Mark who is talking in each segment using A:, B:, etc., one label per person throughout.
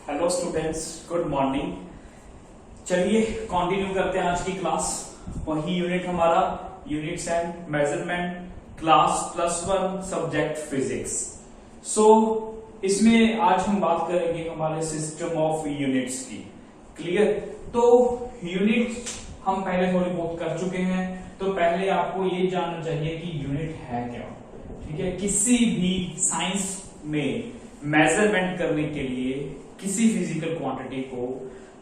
A: Hello students, good morning. चलिए continue करते हैं आज की क्लास। वही यूनिट हमारा units and measurement, class +1 subject physics. So इसमें आज हम बात करेंगे हमारे सिस्टम ऑफ यूनिट्स की। क्लियर? तो यूनिट हम पहले थोड़ी बहुत कर चुके हैं, तो पहले आपको ये जानना चाहिए कि यूनिट है क्या। ठीक है, किसी भी साइंस में मेजरमेंट करने के लिए किसी फिजिकल क्वांटिटी को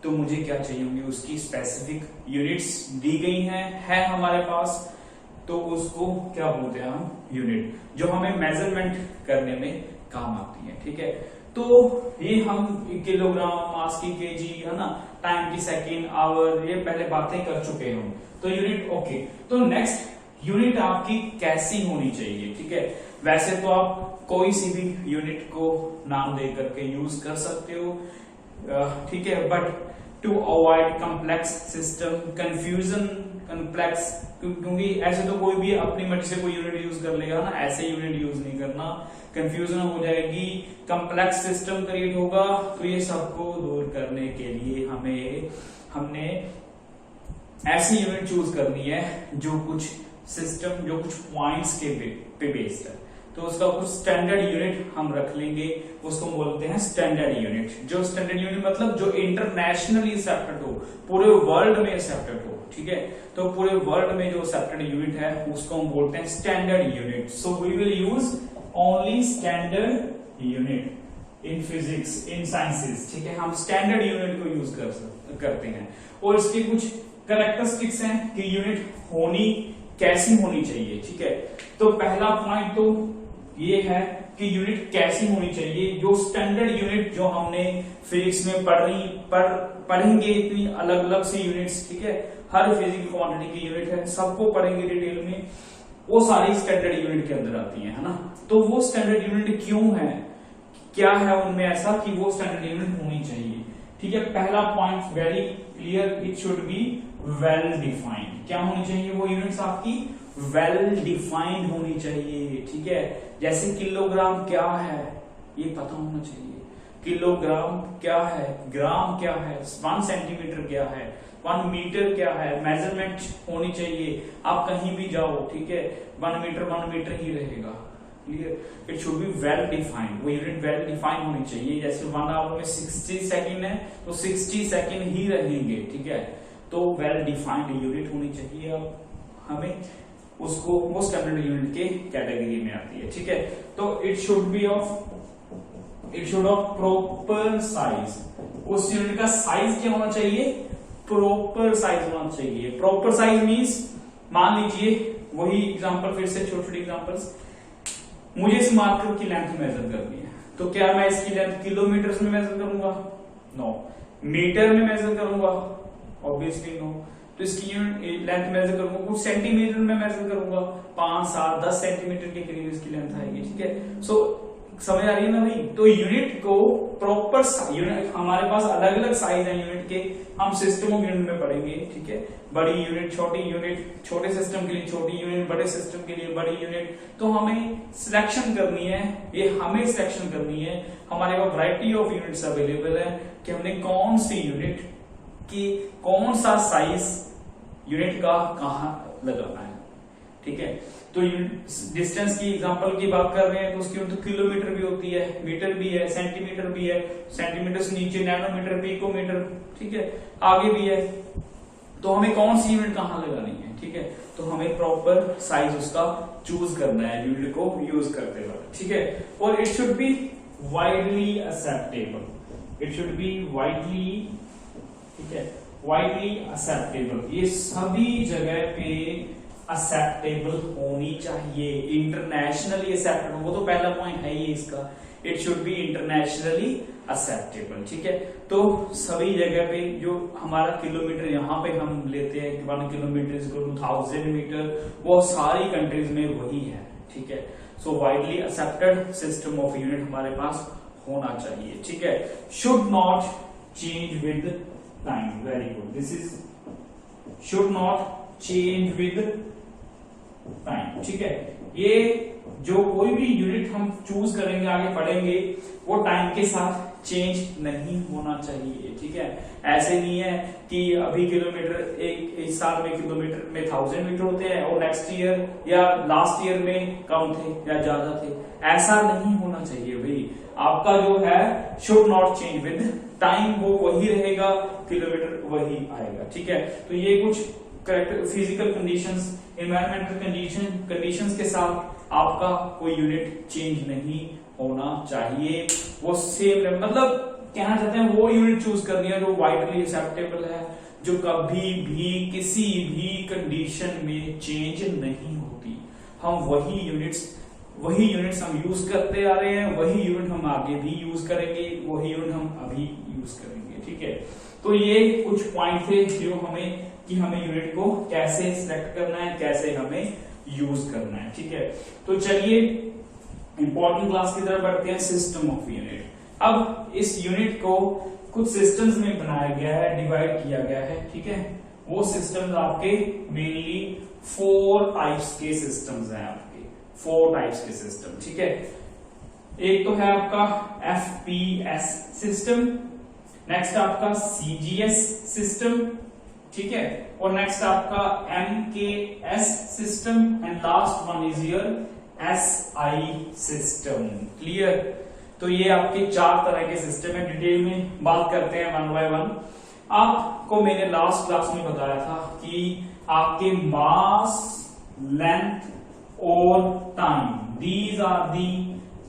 A: तो मुझे क्या चाहिए होंगी, उसकी स्पेसिफिक यूनिट्स दी गई है हमारे पास, तो उसको क्या बोलते हैं हम, यूनिट, जो हमें मेजरमेंट करने में काम आती है। ठीक है, तो ये हम किलोग्राम, मास की केजी, है ना, टाइम की सेकंड, आवर, ये पहले बातें कर चुके हैं हम। तो यूनिट ओके। तो नेक्स्ट यूनिट आपकी कैसी होनी चाहिए। ठीक है, वैसे तो आप कोई सी भी यूनिट को नाम दे करके यूज कर सकते हो, ठीक है, but to avoid complex system confusion, complex, क्योंकि ऐसे तो कोई भी अपनी मर्जी से कोई यूनिट यूज कर लेगा ना, ऐसे यूनिट यूज नहीं करना, कंफ्यूजन हो जाएगी, कॉम्प्लेक्स सिस्टम क्रिएट होगा। तो ये सबको दूर करने के लिए हमने ऐसी यूनिट चूज करनी है जो कुछ सिस्टम, जो कुछ पॉइंट्स के पे बेस्ड है। तो उसका कुछ स्टैंडर्ड यूनिट हम रख लेंगे, उसको बोलते हैं स्टैंडर्ड यूनिट। जो स्टैंडर्ड यूनिट मतलब जो इंटरनेशनली एक्सेप्टेड हो, पूरे वर्ल्ड में एक्सेप्टेड हो। ठीक है, तो पूरे वर्ल्ड में जो एक्सेप्टेड यूनिट है उसको हम बोलते हैं standard unit. So we will use only standard unit in physics, in sciences. ठीक है, हम स्टैंडर्ड यूनिट को यूज करते हैं, और इसके कुछ कैरेक्टरिस्टिक्स हैं कि यूनिट होनी कैसी होनी चाहिए। ठीक है, तो पहला पॉइंट तो ये है कि यूनिट कैसी होनी चाहिए। जो स्टैंडर्ड यूनिट जो हमने फिजिक्स में पढ़ेंगे, इतनी अलग अलग सी यूनिट्स, ठीक है, हर फिजिकल क्वांटिटी की यूनिट है, सबको पढ़ेंगे डिटेल में, वो सारी स्टैंडर्ड यूनिट के अंदर आती है ना। तो वो स्टैंडर्ड यूनिट क्यों है, क्या है उनमें ऐसा कि वो स्टैंडर्ड यूनिट होनी चाहिए। ठीक है, पहला point very clear, it should be well defined. क्या होनी चाहिए वो यूनिट्स आपकी, वेल डिफाइंड होनी चाहिए। ठीक है, जैसे किलोग्राम क्या है ये पता होना चाहिए, किलोग्राम क्या है, ग्राम क्या है, 1 सेंटीमीटर क्या है, 1 मीटर क्या है, मेजरमेंट होनी चाहिए। आप कहीं भी जाओ, ठीक है, 1 मीटर ही रहेगा। Clear? It should be well defined, वो यूनिट वेल डिफाइंड होनी चाहिए। जैसे 1 आवर में 60 सेकंड है, तो 60 सेकंड ही रहेंगे। ठीक है, तो वेल डिफाइंड यूनिट होनी चाहिए। अब हमें उसको वो स्टैंडर्ड यूनिट के कैटेगरी में आती है। ठीक है, तो it should of proper size. उस यूनिट का साइज क्या होना चाहिए, प्रॉपर साइज होना चाहिए। प्रॉपर साइज मींस, मान लीजिए वही एग्जांपल, फिर से छोटे छोटे एग्जांपल्स, मुझे इस मार्कर की लेंथ मेजर करनी है, तो क्या मैं इसकी लेंथ किलोमीटर में मेजर करूंगा? नो। मीटर में मेजर करूंगा? Obviously no. तो इसकी लेंथ मेजर करूंगा, कुछ सेंटीमीटर में मेजर करूंगा, 5, 7, 10 सेंटीमीटर के करीब इसकी लेंथ आएगी। ठीक है, सो समझ आ रही है ना भाई। तो यूनिट को प्रॉपर यूनिट, हमारे पास अलग अलग साइज है यूनिट के, हम सिस्टम ऑफ यूनिट में पढ़ेंगे। ठीक है, बड़ी यूनिट, छोटी यूनिट, छोटे सिस्टम के लिए छोटी यूनिट, बड़े सिस्टम के लिए बड़ी यूनिट। तो हमें सिलेक्शन करनी है, ये हमें सिलेक्शन करनी है। हमारे पास वैरायटी ऑफ यूनिट्स अवेलेबल है कि हमने कौन सी यूनिट की, कौन सा साइज यूनिट का कहां लगाना है। ठीक है, तो डिस्टेंस की एग्जांपल की बात कर रहे हैं, तो उसकी तो किलोमीटर भी होती है, मीटर भी है, सेंटीमीटर भी है, सेंटीमीटर से नीचे नैनोमीटर, पिकोमीटर, ठीक है, आगे भी है। तो हमें कौन सी यूनिट कहां लगानी है, ठीक है, तो हमें प्रॉपर साइज उसका चूज करना है यूनिट को यूज करते वक्त। ठीक है, और it should be widely acceptable, it should be widely, ठीक है, वाइडली एक्सेप्टेबल, ये सभी जगह पे एक्सेप्टेबल होनी चाहिए, इंटरनेशनली एक्सेप्टेबल। वो तो पहला पॉइंट है ही इसका, it should be internationally acceptable. ठीक है, तो सभी जगह पे जो हमारा किलोमीटर यहाँ पे हम लेते हैं कि 1 kilometre is equal to 1000 metre, वो सारी कंट्रीज में वही है। ठीक है, so widely accepted system of unit हमारे पास होना चाहिए। ठीक है, should not change with time, very good, this is should not change with time. ठीक है, ये जो कोई भी यूनिट हम चूज करेंगे, आगे पढ़ेंगे, वो टाइम के साथ चेंज नहीं होना चाहिए, ठीक है। ऐसे नहीं है कि अभी किलोमीटर एक साल में किलोमीटर में 1000 मीटर होते हैं और नेक्स्ट ईयर या लास्ट ईयर में कम थे या ज्यादा थे, ऐसा नहीं होना चाहिए भाई। आपका जो है should not change with time, वो वही रहेगा, किलोमीटर वही आएगा, ठीक है। तो ये कुछ correct physical conditions, environmental conditions के साथ आपका कोई यूनिट चेंज नहीं होना चाहिए, वो सेम, मतलब कहना चाहते हैं वो यूनिट चूज करनी है जो वाइडली एक्सेप्टेबल है, जो कभी भी किसी भी कंडीशन में चेंज नहीं होती। हम वही यूनिट्स हम यूज करते आ रहे हैं, वही यूनिट हम आगे भी यूज करेंगे, वही यूनिट हम अभी यूज करेंगे, ठीक है। तो ये कुछ पॉइंट थे जो हमें कि हमें यूनिट को कैसे सिलेक्ट करना है, कैसे हमें यूज करना है, ठीक है। तो चलिए इंपॉर्टेंट क्लास की तरफ बढ़ते हैं, सिस्टम ऑफ यूनिट। अब इस यूनिट को कुछ सिस्टम्स में बनाया गया है, डिवाइड किया गया है, ठीक है। वो सिस्टम्स आपके मेनली 4 टाइप्स के सिस्टम्स हैं, आपके 4 टाइप्स के सिस्टम, ठीक है। एक तो है आपका FPS सिस्टम, नेक्स्ट आपका CGS सिस्टम, ठीक है, और नेक्स्ट आपका MKS system and last one is your SI system. Clear? तो ये आपके 4 तरह के सिस्टम है, डिटेल में बात करते हैं वन बाय वन। आपको मैंने लास्ट क्लास में बताया था कि आपके मास, लेंथ और time, these are the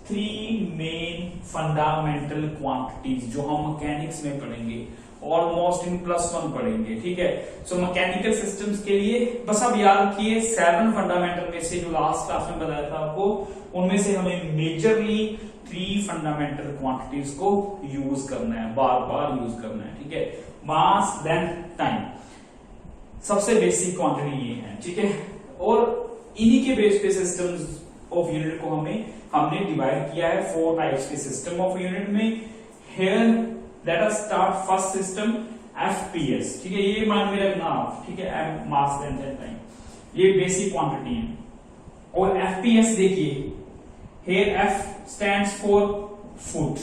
A: 3 main fundamental quantities जो हम मैकेनिक्स में पढ़ेंगे, ऑलमोस्ट इन +1 पढ़ेंगे, ठीक है। सो मैकेनिकल सिस्टम्स के लिए बस आप याद रखिए 7 फंडामेंटल में से जो लास्ट क्लास में बताया था आपको, उनमें से हमें मेजरली 3 फंडामेंटल क्वांटिटीज को यूज करना है, बार बार यूज करना है, ठीक है। मास, लेंथ, टाइम, सबसे बेसिक क्वांटिटी ये है, ठीक है। और इन्हीं के बेस पे सिस्टम्स ऑफ यूनिट को हमने डिवाइड किया है 4 टाइप्स के सिस्टम ऑफ यूनिट में। Here let us start first system FPS, ठीक है। ये मान में रखना आप, ठीक है, मास, लेंथ एंड टाइम, ये बेसिक क्वांटिटी है। और FPS देखिए, here F stands for foot,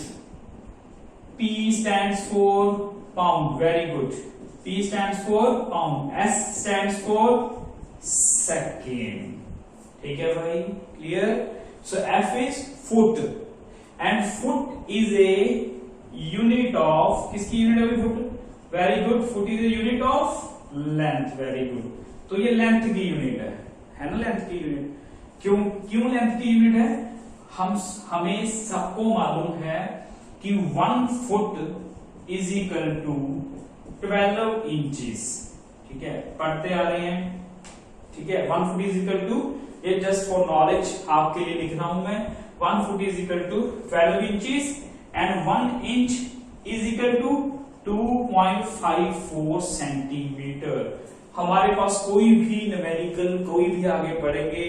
A: P stands for pound, very good, P stands for pound, S stands for second, ठीक है भाई, clear. So F is foot and foot is a unit of, किसकी unit है foot? Very good, foot is a unit of length, very good. तो ये length की unit है ना, लेंथ की यूनिट। क्यों लेंथ की यूनिट है? हमें सबको मालूम है कि 1 foot is equal to 12 inches, ठीक है, पढ़ते आ रहे हैं, ठीक है। 1 फुट इज इक्वल टू, ये जस्ट फॉर नॉलेज आपके लिए लिख रहा हूं मैं, 1 foot is equal to 12 inches and 1 inch is equal to 2.54 centimetre. हमारे पास कोई भी न्यूमेरिकल, कोई भी आगे पढ़ेंगे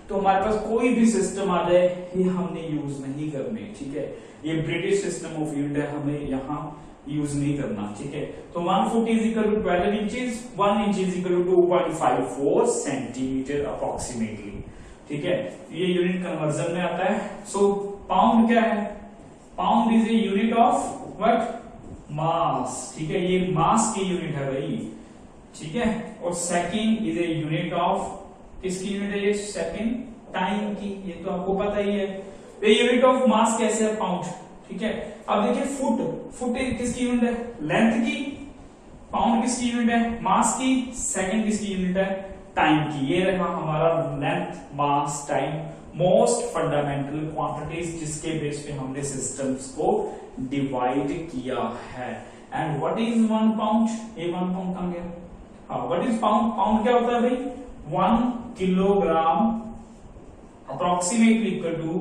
A: तो हमारे पास कोई भी सिस्टम आ जाए, ये हमने यूज नहीं करने, ठीक है। ये ब्रिटिश सिस्टम ऑफ यूनिट है, हमें यहाँ यूज नहीं करना, ठीक है। तो 1 foot is equal to 12 inches, 1 inch is equal to 2.54 centimetre approximately, ठीक है। ये यूनिट कन्वर्जन में आता है। सो पाउंड क्या है? Pound is a unit of what? Mass, ठीक है, ये मास की यूनिट है भाई, ठीक है। और second is a unit of, किसकी यूनिट है ये? सेकंड, टाइम की, ये तो आपको पता ही है। तो यूनिट ऑफ मास कैसे है? पाउंड, ठीक है। अब देखिए फुट किसकी यूनिट है? लेंथ की। पाउंड किसकी यूनिट है? मास की। सेकंड किसकी यूनिट है? टाइम की। ये रहा हमारा लेंथ, मास, टाइम, मोस्ट फंडामेंटल क्वांटिटीज जिसके बेस पे हमने सिस्टम्स को डिवाइड किया है। And what is 1 pound? ये 1 पाउंड कहां गया? हाँ, व्हाट इज पाउंड? पाउंड क्या होता है भाई? 1 kilogram approximately equal to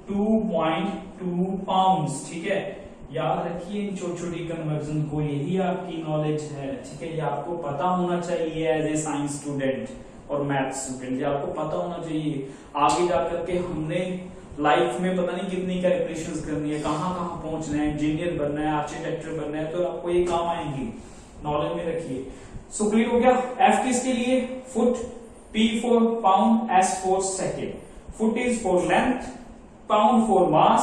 A: 2.2 pounds, ठीक है। याद रखिए इन छोटी छोटी कन्वर्जन को, यही आपकी नॉलेज है, ठीक है। ये आपको पता होना चाहिए एज ए साइंस स्टूडेंट और मैथ स्टूडेंट, ये आपको पता होना चाहिए। आगे जाकर के हमने लाइफ में पता नहीं कितनी कैलकुलेशंस करनी है, कहाँ कहाँ पहुंचना है, इंजीनियर बनना है, आर्किटेक्चर बनना है, तो आपको ये काम आएंगी, नॉलेज में रखिए। सो क्लियर हो गया? F किसके लिए? Foot, P for pound, S for second. Foot is for length, pound for mass,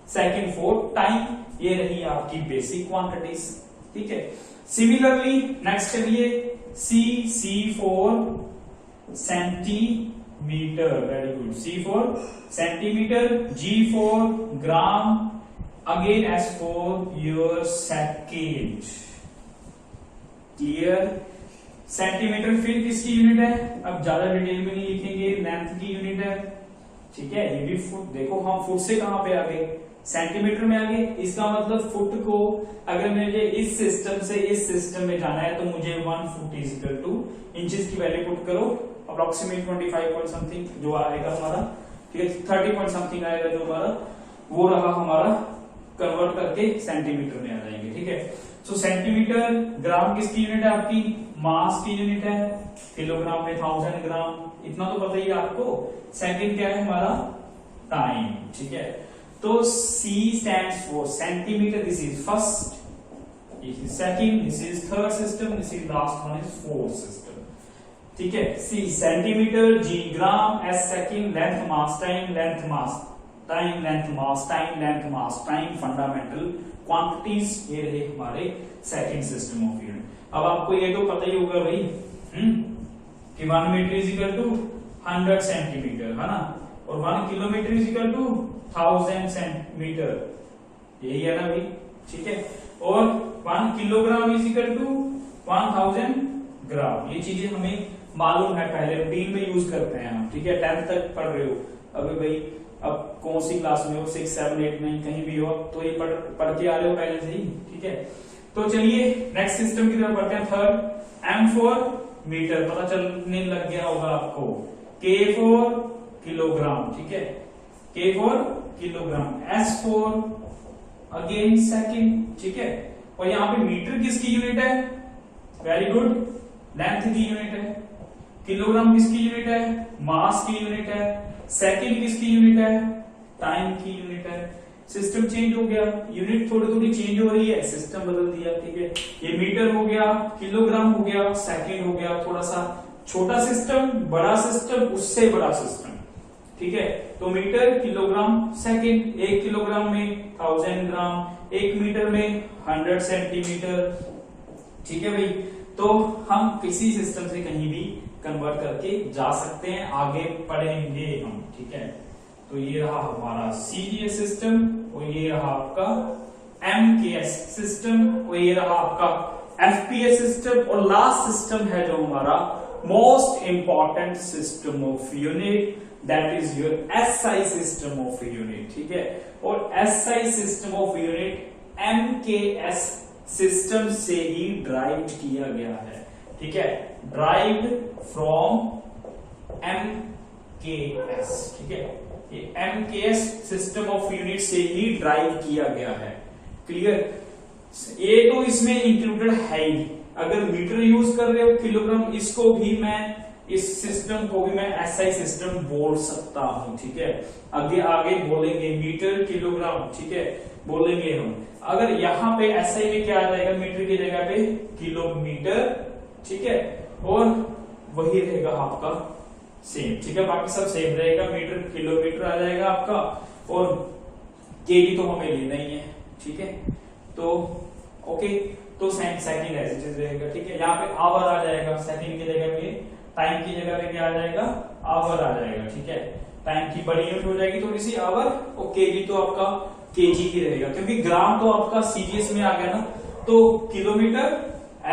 A: second for time. ये रही आपकी बेसिक क्वांटिटीज, ठीक है। सिमिलरली नेक्स्ट चलिए C for centimetre, very good, C for centimetre, G for gram, again S for your second, clear. Centimetre फिर किसकी unit है, अब ज्यादा डिटेल में नहीं लिखेंगे, लेंथ की यूनिट है, ठीक है। ये भी फुट, देखो हम फुट से कहां पे आ गए, सेंटीमीटर में आ गए। इसका मतलब फुट को अगर मुझे इस सिस्टम से इस सिस्टम में जाना है तो मुझे 1 foot is equal to, inches की वैल्यू पुट करो, अप्रोक्सीमेट 25 पॉइंट समथिंग जो आएगा हमारा, ठीक है, 30 पॉइंट समथिंग आएगा जो हमारा, वो रहा हमारा, कन्वर्ट करके सेंटीमीटर में आ जाएंगे, ठीक है। सो सेंटीमीटर, ग्राम किसकी यूनिट है आपकी, मास की यूनिट है, किलोग्राम में 1000 ग्राम, इतना तो पता ही है आपको। सेकंड क्या है हमारा, टाइम, ठीक है। तो C stands for centimeter, this is first, this is second, this is third system, this is last one is fourth system, ठीक है। C सेंटीमीटर, G ग्राम, S second, length mass time, length mass time, length mass time, length mass time, fundamental quantities, ये रहे हमारे second system of unit. अब आपको ये तो पता ही होगा भाई कि 1 metre is equal to 100 centimetre, है ना, और 1 kilometre is equal to 1000 centimetre, यही है ना भाई, ठीक है। और 1 kilogram is equal to 1000 gram, ये चीजें हमें मालूम है, पहले रूटीन में यूज करते हैं हम, ठीक है। 10th तक पढ़ रहे हो अभी भाई, अब कौन सी क्लास में हो, 6, 7, 8, 9 कहीं भी हो, तो ये पढ़ के आ रहे हो पहले से ही, ठीक है। तो चलिए नेक्स्ट सिस्टम की तरफ बढ़ते हैं, थर्ड, M फॉर मीटर, पता चलने लग गया होगा आपको, K फॉर किलोग्राम, ठीक है, K for kilogram, S for again second, ठीक है। और यहाँ पे मीटर किसकी यूनिट है, वेरी गुड, लेंथ की यूनिट है। किलोग्राम किसकी यूनिट है, मास की यूनिट है। सेकंड किसकी यूनिट है, टाइम की यूनिट है। सिस्टम चेंज हो गया, यूनिट थोड़ी थोड़ी चेंज हो रही है, सिस्टम बदल दिया, ठीक है। ये मीटर हो गया, किलोग्राम हो गया, सेकंड हो गया, थोड़ा सा छोटा सिस्टम, बड़ा सिस्टम, उससे बड़ा सिस्टम, ठीक है। तो मीटर, किलोग्राम, सेकंड, 1 किलोग्राम में 1000 ग्राम, 1 मीटर में 100 सेंटीमीटर, ठीक है भाई। तो हम किसी सिस्टम से कहीं भी कन्वर्ट करके जा सकते हैं, आगे पढ़ेंगे हम, ठीक है। तो ये रहा हमारा CGS सिस्टम, और ये रहा आपका MKS सिस्टम, और ये रहा आपका FPS सिस्टम, और लास्ट सिस्टम है जो हमारा most important system of unit, that is your SI system of unit, ठीक है। और SI system of unit MKS system से ही ड्राइव किया गया है, ठीक है, ड्राइव फ्रॉम MKS, ठीक है। ये MKS सिस्टम ऑफ यूनिट से ही ड्राइव किया गया है, क्लियर। ये तो इसमें इंक्लूडेड है ही, अगर मीटर यूज कर रहे हो, किलोग्राम, इसको भी मैं, इस सिस्टम को भी मैं SI सिस्टम बोल सकता हूं, ठीक है। आगे आगे बोलेंगे मीटर, किलोग्राम, ठीक है, बोलेंगे हम। अगर यहाँ पे SI में क्या आ जाएगा, मीटर की जगह पे किलोमीटर, ठीक है, और वही रहेगा आपका सेम, ठीक है, बाकी सब सेम रहेगा, मीटर किलोमीटर आ जाएगा आपका, और केजी तो हमें लेना ही है, ठीक है। तो ओके, तो सेकंड ऐसे रहेगा, ठीक है। यहाँ पे आवर आ जाएगा, सेकंड की जगह पे, टाइम की जगह पे क्या आ जाएगा, आवर आ जाएगा, ठीक है। टाइम की बड़ी यूनिट हो जाएगी थोड़ी सी आवर, और केजी तो आपका केजी ही रहेगा, क्योंकि ग्राम तो आपका CGS में आ गया ना, तो किलोमीटर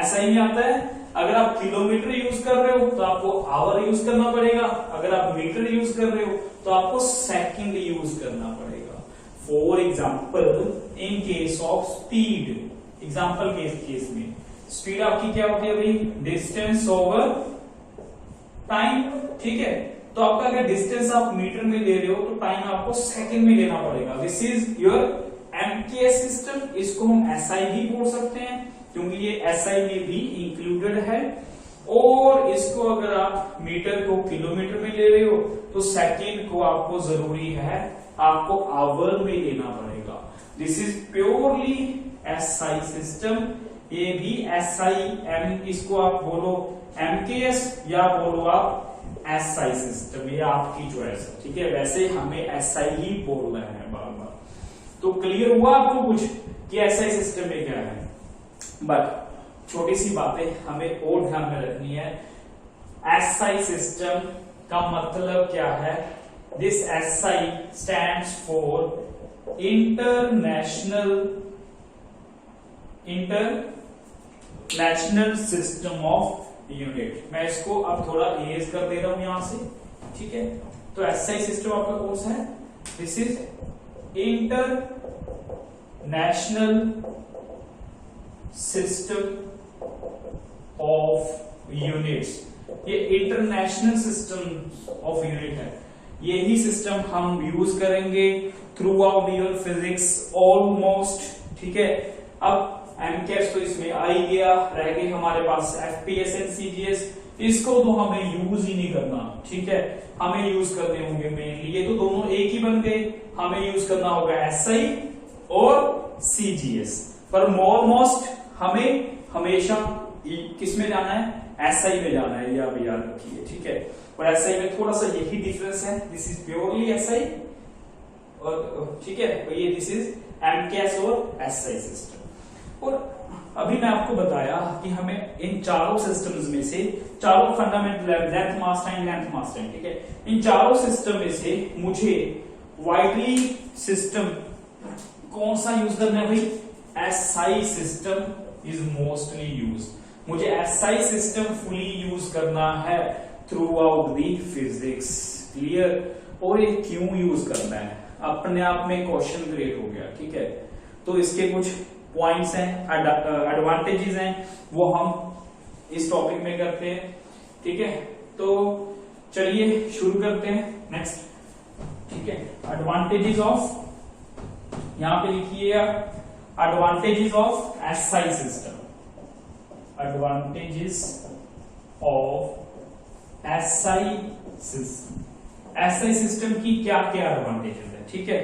A: SI में आता है। अगर आप किलोमीटर यूज कर रहे हो तो आपको आवर यूज करना पड़ेगा, अगर आप मीटर यूज कर रहे हो तो आपको सेकंड यूज करना पड़ेगा। For example, in case of speed, example case में स्पीड आपकी क्या होती है भाई, डिस्टेंस ओवर टाइम, ठीक है। तो आपका अगर डिस्टेंस आप मीटर में ले रहे हो तो टाइम आपको सेकंड में लेना पड़ेगा। This is your MKS system, इसको हम SI भी बोल सकते हैं क्योंकि ये SI में भी इंक्लूडेड है। और इसको अगर आप मीटर को किलोमीटर में ले रहे हो तो सेकंड को आपको जरूरी है, आपको आवर में लेना पड़ेगा। This is purely SI system, ये भी SI, इसको आप बोलो MKS या बोलो आप SI सिस्टम, ये आपकी चॉइस है, ठीक है। वैसे हमें SI ही बोलना है बार बार। तो क्लियर हुआ आपको कुछ, कि एसआई सिस्टम में क्या है, बट छोटी सी बातें हमें और ध्यान में रखनी है। एसआई सिस्टम का मतलब क्या है? This SI stands for international system of unit. मैं इसको अब थोड़ा इरेज कर दे रहा हूं यहां से, ठीक है। तो एसआई सिस्टम आपका कोर्स है, this is international system of units. ये इंटरनेशनल सिस्टम ऑफ यूनिट है, यही सिस्टम हम यूज करेंगे through out your physics almost, ठीक है। अब एमकेएस तो इसमें आ ही गया, रह गए हमारे पास एफपीएस एंड सीजीएस, इसको तो हमें यूज ही नहीं करना, ठीक है। हमें यूज करने होंगे मेनली, ये तो दोनों एक ही बन गए, हमें यूज करना होगा एसआई और सीजीएस। पर मोस्ट हमें हमेशा किसमें जाना है? एसआई में जाना है, ये आप याद रखिए, ठीक है। और एसआई में थोड़ा सा यही डिफरेंस है, दिस इज प्योरली एसआई और ठीक है, तो ये दिस इज एमकेएस और एसआई सिस्टम। और अभी मैं आपको बताया कि हमें इन चारों सिस्टम्स में से, चारों फंडामेंटल लेंथ मास टाइम, ठीक है, इन चारों सिस्टम में से मुझे वाइडली सिस्टम कौन सा यूज करना है भाई? SI system is mostly use. मुझे एसआई सिस्टम फुली यूज करना है through out the physics, clear. और ये क्यों यूज करना है? अपने आप में क्वेश्चन क्रिएट हो गया, ठीक है। तो इसके कुछ पॉइंट्स हैं, एडवांटेजेस हैं, वो हम इस टॉपिक में करते हैं, ठीक है। तो चलिए शुरू करते हैं नेक्स्ट, ठीक है। एडवांटेजेस ऑफ, यहां पे लिखिए advantages of SI system, advantages of SI system. SI system की क्या क्या एडवांटेजेस है, ठीक है।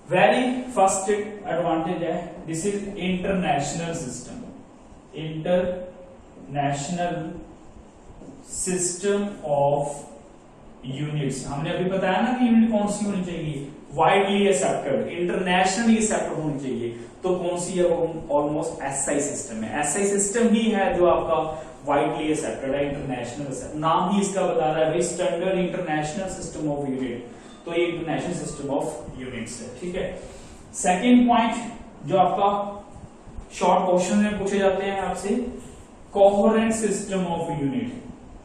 A: वेरी फर्स्ट एडवांटेज है, this is international system, international system of units. हमने अभी बताया ना कि यूनिट कौन सी होनी चाहिए? वाइडली एक्सेप्टेड, इंटरनेशनली एक्सेप्टेड होनी चाहिए। तो कौन सी है वो? ऑलमोस्ट एसआई सिस्टम है। एसआई सिस्टम ही है जो आपका वाइडली एक्सेप्टेड है, इंटरनेशनल। नाम ही इसका बता रहा है, standard international system of unit, तो ये इंटरनेशनल सिस्टम ऑफ यूनिट्स है, ठीक है। सेकेंड पॉइंट जो आपका शॉर्ट क्वेश्चन में पूछे जाते हैं आपसे, coherent system of unit.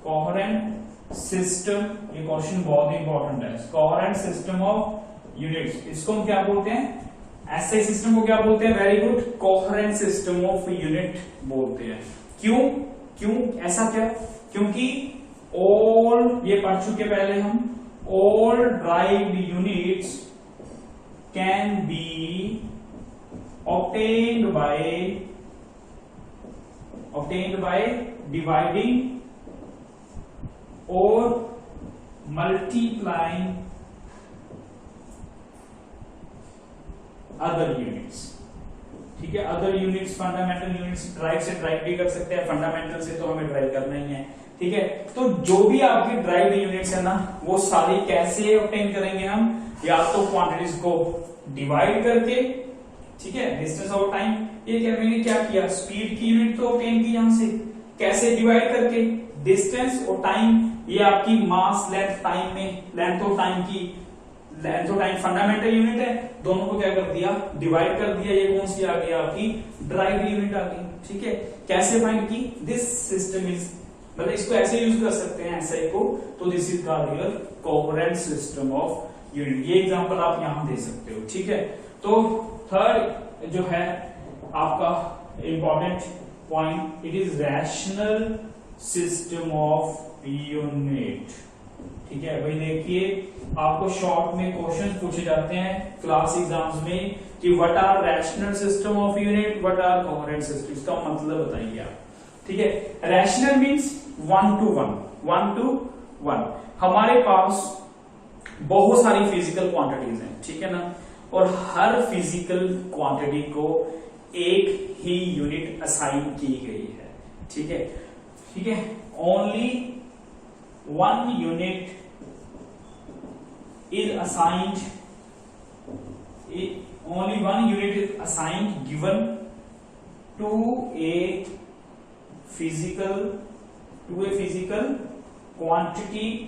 A: Coherent system, ये क्वेश्चन बहुत इंपॉर्टेंट है। कोहेरेंट सिस्टम ऑफ यूनिट्स, इसको हम क्या बोलते हैं? एसआई सिस्टम को क्या बोलते हैं? Very good, coherent system of unit बोलते हैं। क्यों ऐसा क्या? क्योंकि ऑल, ये पढ़ चुके पहले हम, all derived units can be obtained by dividing or multiplying other units, ठीक है। Other units, fundamental units drive से ड्राइव भी कर सकते हैं, फंडामेंटल से तो हमें ड्राइव करना ही है, ठीक है। तो जो भी आपकी ड्राइव यूनिट्स है ना, वो सारी कैसे ऑब्टेन करेंगे हम? या तो क्वांटिटीज को डिवाइड करके, ठीक है, डिस्टेंस और टाइम। ये क्या मैंने क्या किया? स्पीड की यूनिट तो ऑब्टेन की यहां से, कैसे? डिवाइड करके डिस्टेंस और टाइम। ये आपकी मास लेंथ टाइम में, लेंथ और टाइम की, लेंथ और टाइम फंडामेंटल यूनिट है, दोनों को क्या कर दिया? डिवाइड कर दिया। ये कौन सी आ गई? आपकी ड्राइव यूनिट आ गई, ठीक है। कैसे फाइंड की? दिस सिस्टम इज, मतलब इसको ऐसे यूज कर सकते हैं एसआई को, तो this is called your coherent system of unit. ये एग्जांपल आप यहां दे सकते हो, ठीक है। तो थर्ड जो है आपका important point, it is rational system of unit, ठीक है। भाई देखिए, आपको शॉर्ट में क्वेश्चन पूछे जाते हैं क्लास एग्जाम्स में कि what are rational system of unit, what are coherent system, इसका मतलब बताइए आप, ठीक है। Rational means 1 to 1। हमारे पास बहुत सारी फिजिकल क्वांटिटीज हैं, ठीक है ना, और हर फिजिकल क्वांटिटी को एक ही यूनिट असाइन की गई है, ठीक है, ठीक है। Only 1 unit is assigned, only one unit is assigned given to a physical quantity,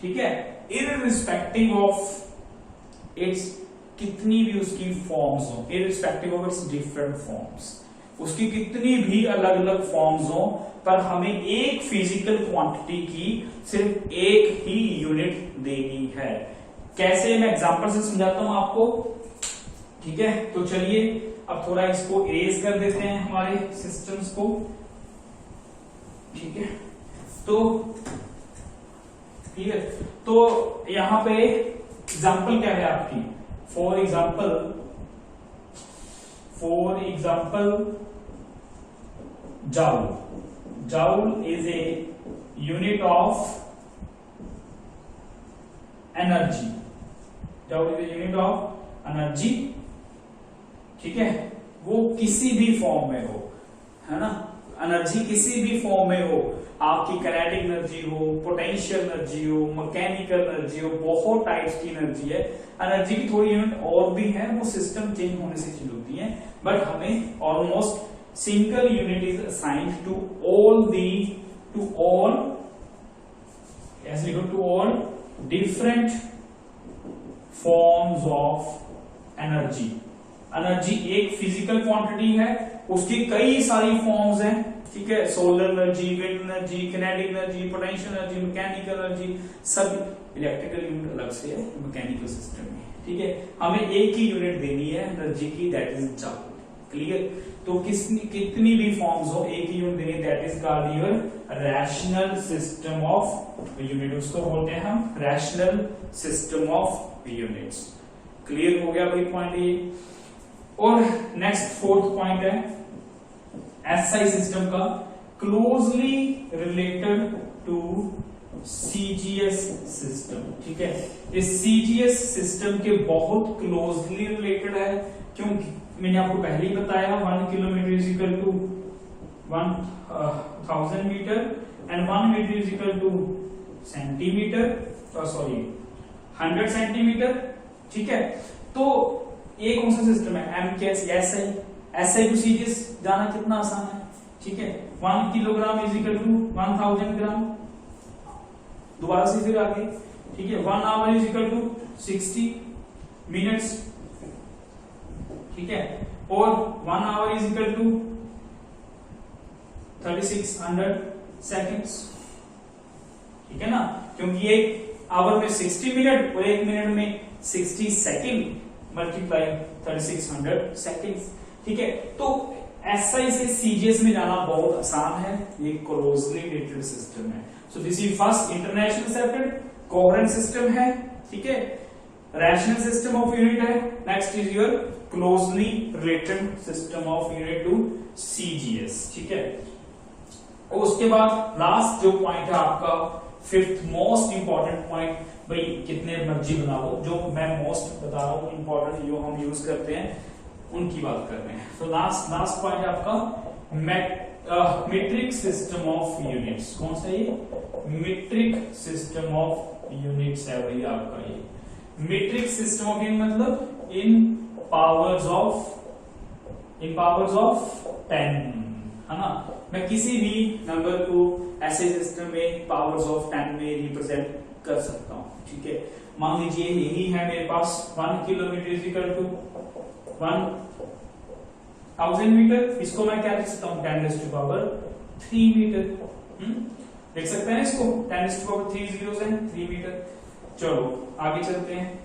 A: ठीक है, irrespective of its कितनी भी उसकी फॉर्म्स हो, irrespective of its different forms, उसकी कितनी भी अलग अलग फॉर्म्स हो, पर हमें एक फिजिकल क्वांटिटी की सिर्फ एक ही यूनिट देनी है। कैसे, मैं एग्जांपल से समझाता हूं आपको, ठीक है। तो चलिए अब थोड़ा इसको इरेज कर देते हैं हमारे सिस्टम्स को, ठीक है। तो ठीक है, तो यहां पे एग्जांपल क्या है आपकी, for example joule is a unit of energy, joule is a unit of energy, ठीक है। वो किसी भी फॉर्म में हो, है ना, एनर्जी किसी भी फॉर्म में हो, आपकी काइनेटिक एनर्जी हो, पोटेंशियल एनर्जी हो, मैकेनिकल एनर्जी हो, बहुत टाइप्स की एनर्जी है। एनर्जी की थोड़ी यूनिट और भी है, वो सिस्टम चेंज होने से चेंज होती है, बट हमें almost single unit is assigned to all different forms of energy. Energy एक फिजिकल क्वांटिटी है, उसकी कई सारी फॉर्म्स हैं, ठीक है, solar energy, wind energy, kinetic energy, potential energy, mechanical energy, सब इलेक्ट्रिकल यूनिट अलग से है मैकेनिकल सिस्टम में, ठीक है। हमें एक ही यूनिट देनी है एनर्जी की, दैट इज जूल, क्लियर। तो कितनी भी फॉर्म्स हो, एक ही यूनिट देनी, that is called your rational system of unit, उसको बोलते हैं हम rational system of units. Clear हो गया भाई पॉइंट ये। और नेक्स्ट फोर्थ पॉइंट है एसआई सिस्टम का, closely related to CGS system, ठीक है। इस सीजीएस सिस्टम के बहुत क्लोजली रिलेटेड है, क्योंकि मैंने आपको पहले ही बताया 1 kilometre is equal to 1000 metre and 1 metre is equal to centimetre, sorry 100 centimetre, ठीक है। तो ये कौन सा सिस्टम है, एमकेएस, एसआई टू सीजीएस जाना कितना आसान है, ठीक है। 1 kilogram is equal to 1000 gram, दोबारा से फिर आगे, ठीक है। 1 hour is equal to 60 minutes, ठीक है, और 1 hour is equal to 3600 seconds, ठीक है ना, क्योंकि एक आवर में 60 मिनट और एक मिनट में 60 सेकेंड मल्टीप्लाई 3600 सेकेंड्स, ठीक है। तो एसआई से सीजीएस में जाना बहुत आसान है, ये क्लोजली रिलेटेड सिस्टम है। So this is first international accepted coherent system है, ठीक है, रैशनल सिस्टम ऑफ यूनिट है। Next is your closely related system of unit to CGS, ठीक है। और उसके बाद लास्ट जो पॉइंट है आपका फिफ्थ मोस्ट इंपॉर्टेंट पॉइंट, भाई कितने मर्जी बना लो, जो मैं मोस्ट बता रहा हूं इंपॉर्टेंट जो हम यूज करते हैं उनकी बात कर रहे हैं। तो लास्ट पॉइंट आपका मीट्रिक सिस्टम ऑफ यूनिट्स, कौन सा ये मीट्रिक सिस्टम ऑफ यूनिट्स है भाई आपका। ये मीट्रिक सिस्टम ऑफ यूनिट मतलब इन पावर्स ऑफ 10, है ना। मैं किसी भी नंबर को ऐसे सिस्टम में पावर्स ऑफ 10 में रिप्रेजेंट कर सकता हूं, ठीक है। मान लीजिए यही है मेरे पास 1 kilometre is equal to 1000 metre, इसको मैं क्या लिख सकता हूं 10⁻³ मीटर, देख सकते हैं इसको 10⁻³ जीरोस हैं 3 मीटर। चलो आगे चलते हैं,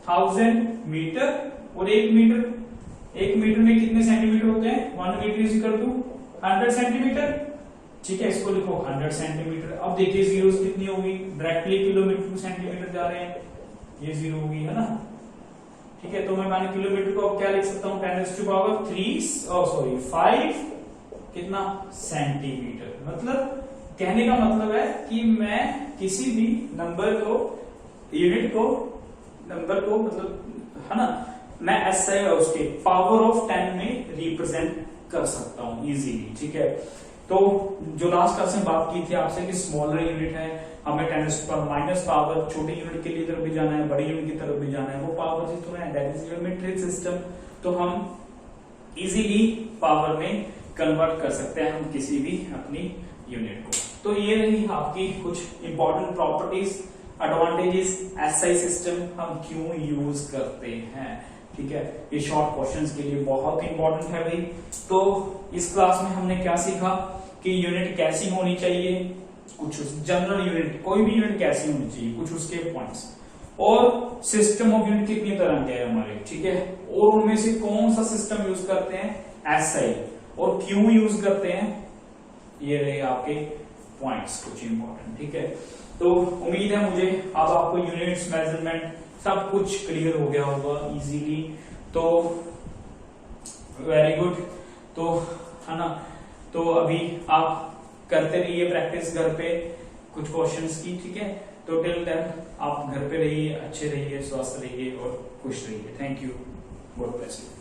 A: 1000 मीटर और 1 मीटर में कितने सेंटीमीटर होते हैं, 1 metre is equal to 100 centimetre, ठीक है, इसको लिखो 100 सेंटीमीटर। अब देखिए जीरोस कितनी होगी, डायरेक्टली किलोमीटर टू सेंटीमीटर जा रहे हैं, ये जीरो होगी, है ना, ठीक है। तो मैं माने किलोमीटर को अब क्या लिख सकता हूं 5 कितना सेंटीमीटर। मतलब कहने का मतलब है कि मैं किसी भी नंबर को मतलब, है ना, मैं एसआई उसके पावर ऑफ 10 में रिप्रेजेंट कर सकता हूं इजीली, ठीक है। तो जो लास्ट क्लास में बात की थी आपसे कि स्मॉलर यूनिट है, हमें 10⁻⁻ पावर, छोटी यूनिट के लिए तरफ भी जाना है, बड़ी यूनिट की तरफ भी जाना है, वो पावर सिस्टम है, दैट इज यूनिट्री सिस्टम। तो हम इजीली पावर में कन्वर्ट कर सकते हैं हम किसी भी अपनी यूनिट को। तो ये रही आपकी कुछ important properties, advantages, SI system हम क्यों यूज करते हैं, ठीक है। ये शॉर्ट क्वेश्चंस के लिए बहुत इंपॉर्टेंट है भाई। तो इस क्लास में हमने क्या सीखा कि यूनिट कैसी होनी चाहिए, कुछ जनरल यूनिट, कोई भी यूनिट कैसी होनी चाहिए, कुछ उसके पॉइंट्स, और सिस्टम ऑफ यूनिट कितनी तरह के हैं हमारे, ठीक है, और उनमें से कौन सा सिस्टम यूज करते हैं, एसआई, और क्यों यूज करते हैं, ये रहे आपके पॉइंट्स कुछ इंपॉर्टेंट, ठीक है। तो उम्मीद है मुझे अब आपको यूनिट्स, मेजरमेंट सब कुछ क्लियर हो गया होगा इजीली। तो वेरी गुड, तो है ना, तो अभी आप करते रहिए प्रैक्टिस घर पे कुछ क्वेश्चंस की, ठीक है। तो टिल देन आप घर पे रहिए, अच्छे रहिए, स्वस्थ रहिए और खुश रहिए। Thank you, God bless you.